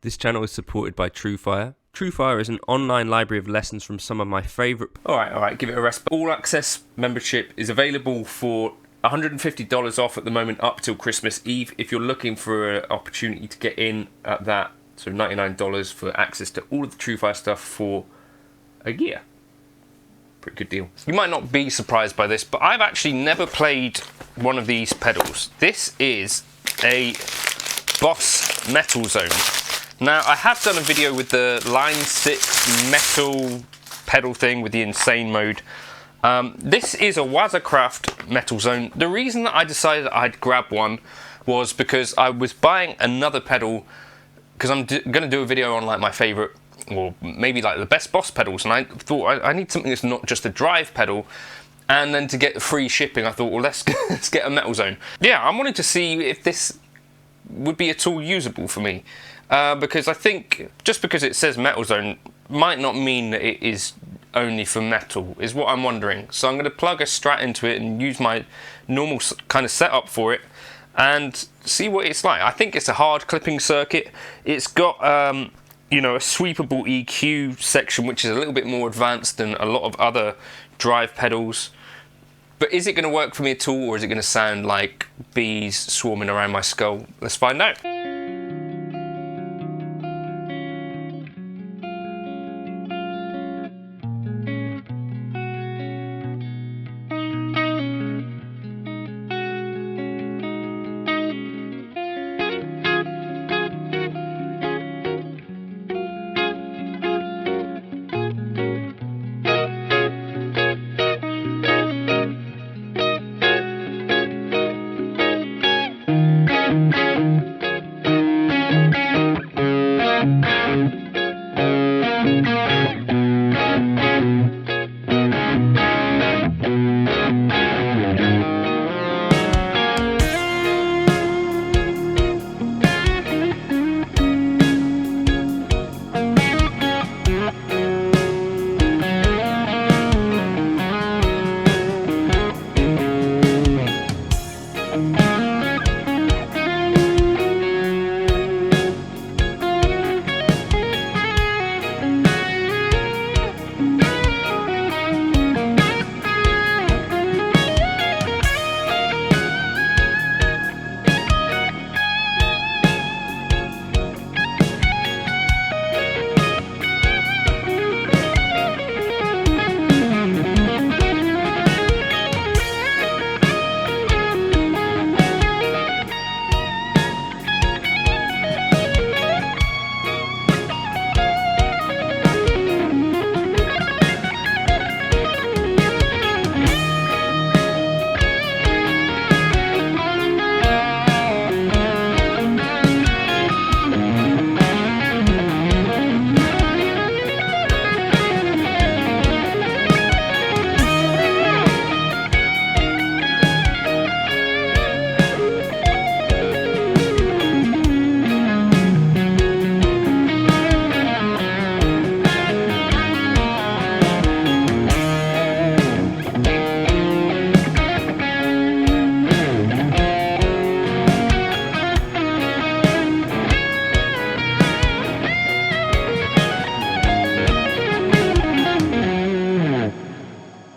This channel is supported by Truefire. Truefire is an online library of lessons from some of my favourite... Alright, give it a rest. All Access membership is available for $150 off at the moment up till Christmas Eve. If you're looking for an opportunity to get in at that, so $99 for access to all of the Truefire stuff for a year. Pretty good deal. You might not be surprised by this, but I've actually never played one of these pedals. This is a Boss Metal Zone. Now, I have done a video with the Line 6 metal pedal thing with the insane mode. This is a Waza Craft Metal Zone. The reason that I decided I'd grab one was because I was buying another pedal, because I'm going to do a video on like my favourite, or maybe like the best Boss pedals, and I thought I need something that's not just a drive pedal. And then to get free shipping, I thought, well, let's get a Metal Zone. Yeah, I wanted to see if this would be at all usable for me. Because I think just because it says Metal Zone might not mean that it is only for metal, is what I'm wondering. So I'm going to plug a Strat into it and use my normal kind of setup for it and see what it's like. I think it's a hard clipping circuit. It's got you know, a sweepable EQ section, which is a little bit more advanced than a lot of other drive pedals. But is it going to work for me at all, or is it going to sound like bees swarming around my skull? Let's find out.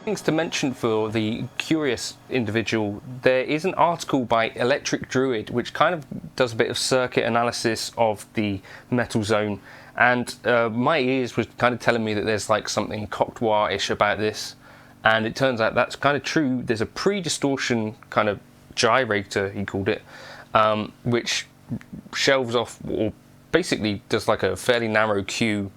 Things to mention for the curious individual, there is an article by Electric Druid which kind of does a bit of circuit analysis of the Metal Zone, and my ears was kind of telling me that there's like something Cocteau-ish about this, and it turns out that's kind of true. There's a pre-distortion kind of gyrator, he called it, which shelves off, or basically does like a fairly narrow Q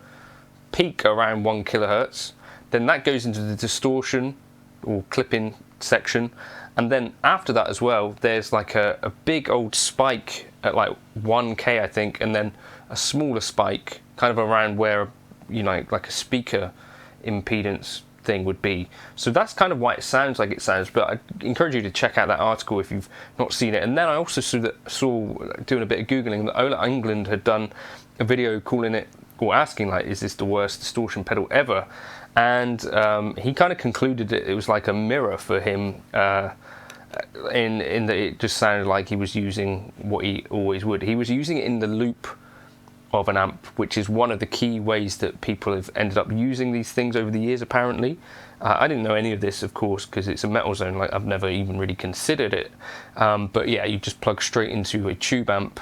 peak around 1 kilohertz. Then that goes into the distortion or clipping section, and then after that as well there's like a big old spike at like 1K I think, and then a smaller spike kind of around where, you know, like a speaker impedance thing would be. So that's kind of why it sounds like it sounds, but I encourage you to check out that article if you've not seen it. And then I also saw doing a bit of googling that OlaEnglund had done a video calling it, or asking like, is this the worst distortion pedal ever? And he kind of concluded that it was like a mirror for him, in that it just sounded like he was using what he always would. He was using it in the loop of an amp, which is one of the key ways that people have ended up using these things over the years, apparently. I didn't know any of this, of course, because it's a metal zone. Like, I've never even really considered it. But yeah, you just plug straight into a tube amp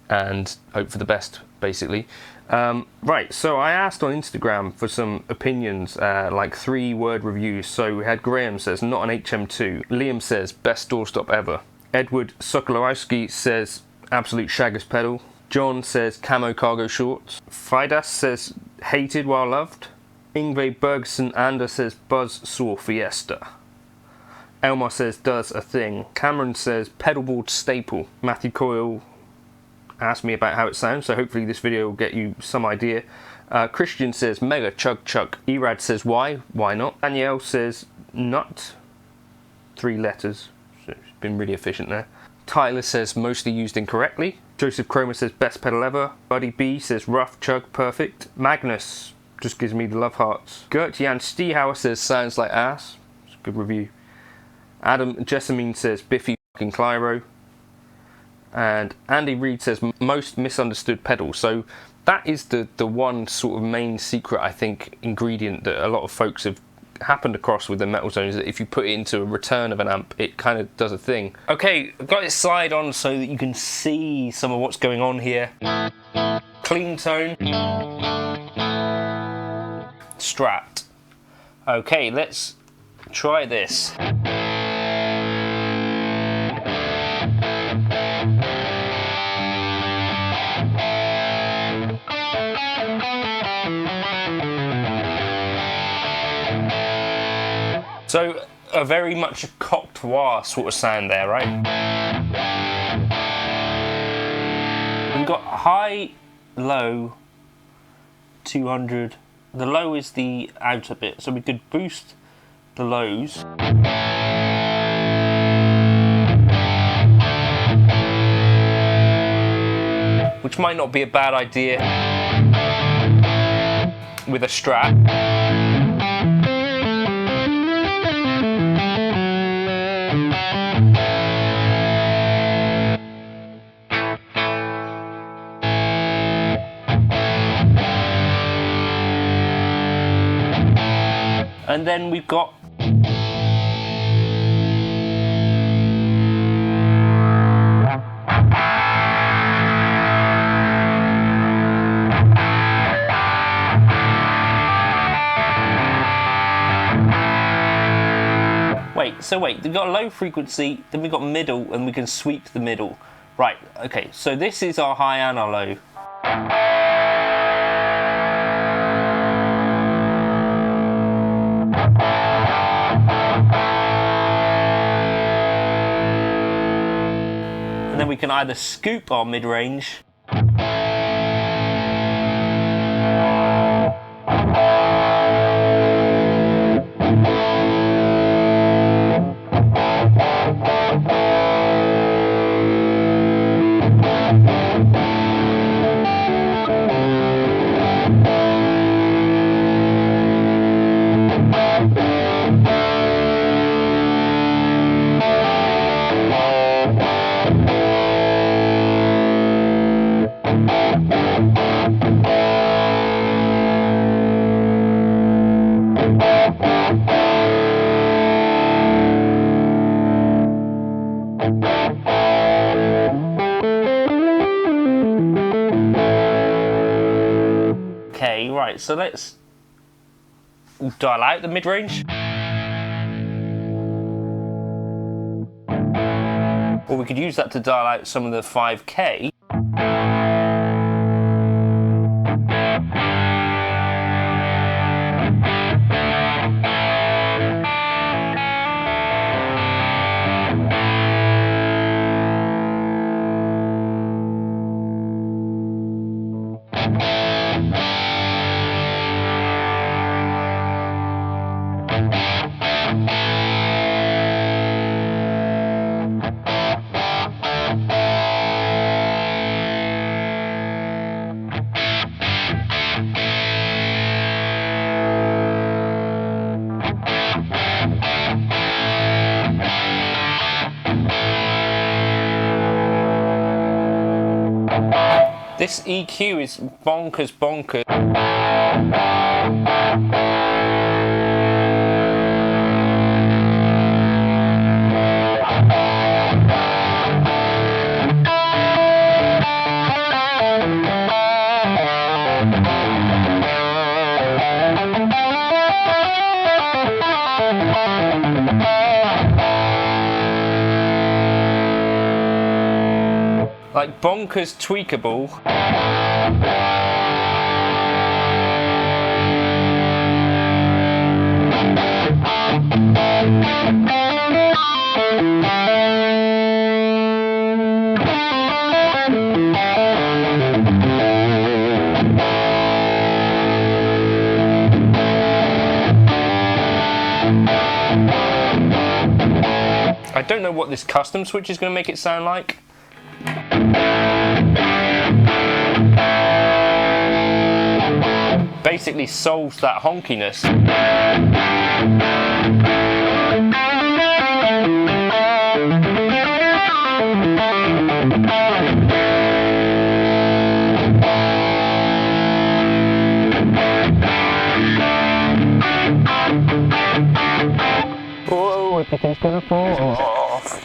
and hope for the best, basically. Right, so I asked on Instagram for some opinions, like 3-word reviews. So we had Graham says, not an HM2. Liam says, best doorstop ever. Edward Sokolowski says, absolute shaggers pedal. John says, camo cargo shorts. Fidas says, hated while loved. Ingve Bergson Ander says, buzz saw fiesta. Elmar says, does a thing. Cameron says, pedalboard staple. Matthew Coyle asked me about how it sounds, so hopefully this video will get you some idea. Christian says, mega chug chug. Erad says, why not? Danielle says, nut. 3 letters, so it's been really efficient there. Tyler says, mostly used incorrectly. Joseph Cromer says, best pedal ever. Buddy B says, rough chug, perfect. Magnus just gives me the love hearts. Gert-Jan Stiehauer says, sounds like ass. It's a good review. Adam Jessamine says, biffy fucking Clyro. And Andy Reid says, most misunderstood pedal. So that is the one sort of main secret, I think, ingredient that a lot of folks have happened across with the metal zone, is that if you put it into a return of an amp, it kind of does a thing. Okay, I've got it slide on so that you can see some of what's going on here. Clean tone. Strat. Okay, let's try this. So, a very much a cocktoir sort of sound there, right? We've got high, low, 200. The low is the outer bit, so we could boost the lows. Which might not be a bad idea with a Strat. And then we've got wait, we've got a low frequency, then we've got middle, and we can sweep the middle. Right, okay, so this is our high and our low. And then we can either scoop our mid-range Okay, right, so let's dial out the mid-range. Or we could use that to dial out some of the 5K. This EQ is bonkers, bonkers. Like bonkers tweakable. I don't know what this custom switch is going to make it sound like. Basically solves that honkiness. Whoa, everything's gonna fall off.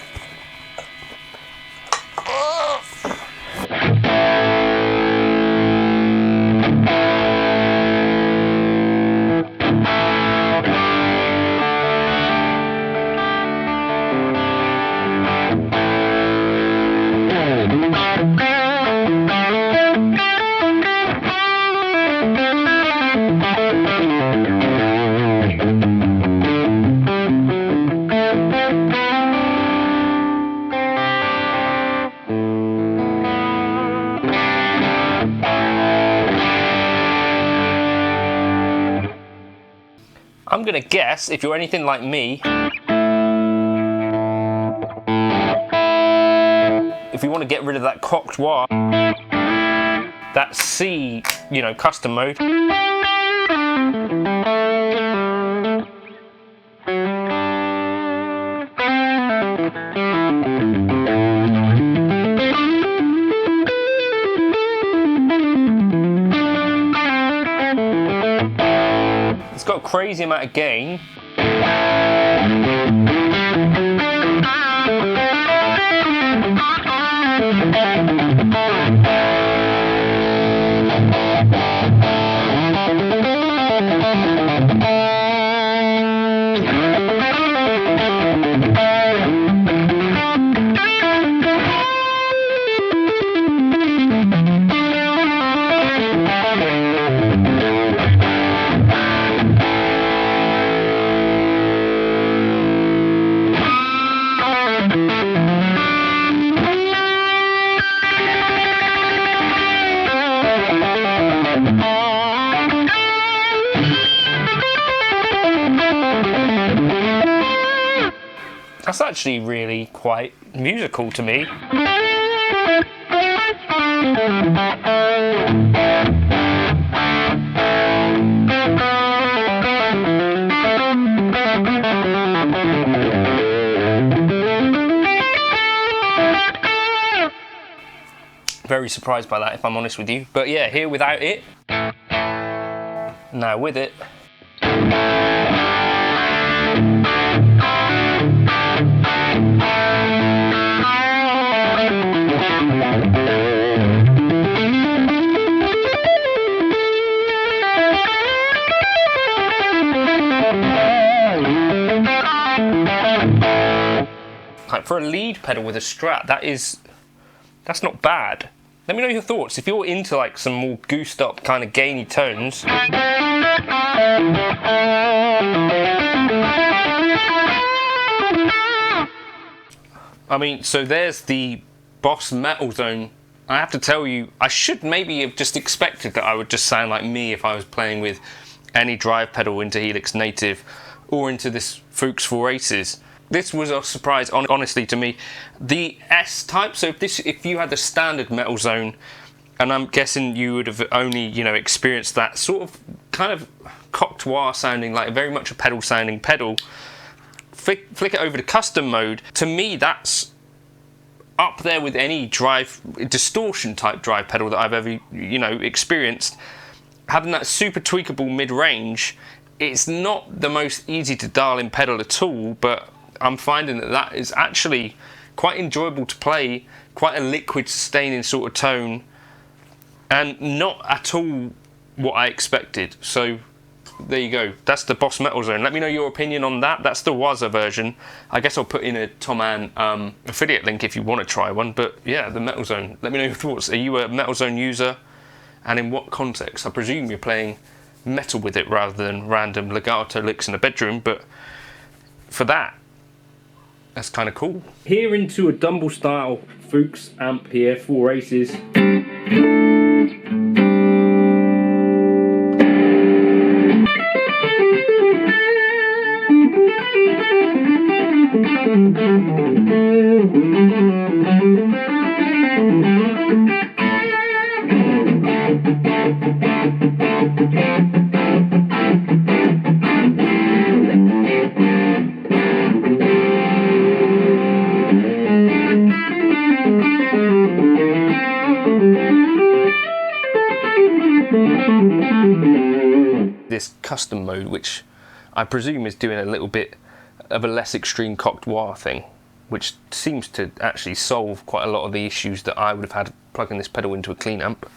I'm gonna guess, if you're anything like me, if you want to get rid of that cocked wah, that C, you know, custom mode, it's got a crazy amount of gain. That's actually really quite musical to me. Very surprised by that, if I'm honest with you. But yeah, here without it, now with it. Like for a lead pedal with a Strat, that's not bad. Let me know your thoughts. If you're into like some more goosed up kind of gainy tones. I mean, so there's the Boss Metal Zone. I have to tell you, I should maybe have just expected that I would just sound like me if I was playing with any drive pedal into Helix Native or into this Fuchs Four Aces. This was a surprise, honestly, to me. The S-Type, so if you had the standard Metal Zone, and I'm guessing you would have only, you know, experienced that sort of kind of cocked wah sounding, like very much a pedal sounding pedal. Flick it over to custom mode. To me, that's up there with any distortion type drive pedal that I've ever, you know, experienced. Having that super tweakable mid-range, it's not the most easy to dial in pedal at all, but I'm finding that that is actually quite enjoyable to play, quite a liquid sustaining sort of tone, and not at all what I expected. So there you go, that's the Boss Metal Zone. Let me know your opinion on that. That's the Waza version. I guess I'll put in a Tom Ann affiliate link if you want to try one, but yeah, the Metal Zone. Let me know your thoughts. Are you a Metal Zone user, and in what context? I presume you're playing metal with it rather than random legato licks in the bedroom, but for that, that's kind of cool. Here into a Dumble style Fuchs amp here, 4 Aces. This custom mode, which I presume is doing a little bit of a less extreme cocked wah thing, which seems to actually solve quite a lot of the issues that I would have had plugging this pedal into a clean amp.